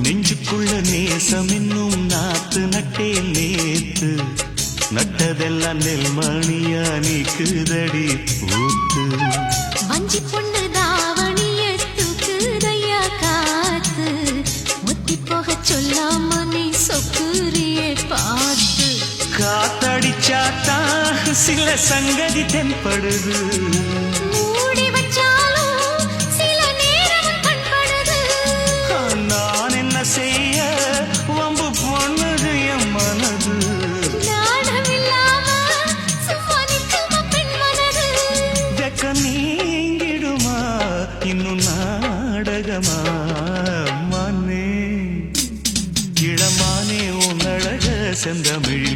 நெஞ்சுக்குள்ள நேசம் இன்னும் நாத்து நட்டே நேத்து நட்டதெல்லாம் நெல்மணியா நீக்குதடி பூத்து வஞ்சி பொண்ணு தாவணிய தூக்குதையா காத்து முத்தி போக சொல்லாம நீ சொக்குரியே பார்த்து காத்தடிச்சாத்தா சில சங்கதி தென்படுது மூடி வச்சாலும் சில நேரம் கண்படுது நான் என்ன செய்ய வம்பு பொண்ணுது என் மனது நாடமில்லாம சும்மா நிற்குமா பெண் மனது வெக்க நீங்கிடுமா இன்னும் நாடகமா மானே இளமானே உன் அழக செந்தமிழ்